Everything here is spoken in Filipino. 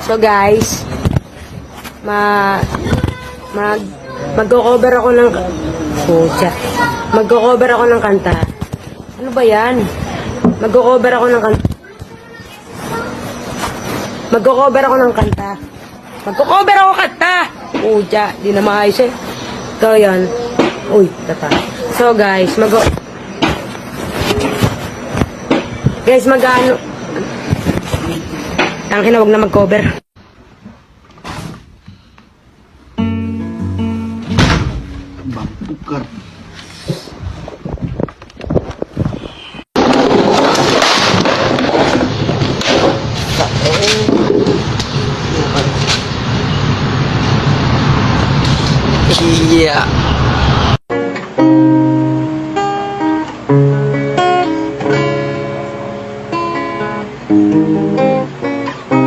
So guys, magko-cover ako ng magko-cover ako ng kanta. Ano ba 'yan? Magko-cover ako ng kanta. Magko-cover ako ng kanta. Magko-cover ako kanta. Pucha, di na maayos eh. So 'yan. Uy, tata. So guys, magano tangin na, wag na mag-cover. Bangkukar. Iya.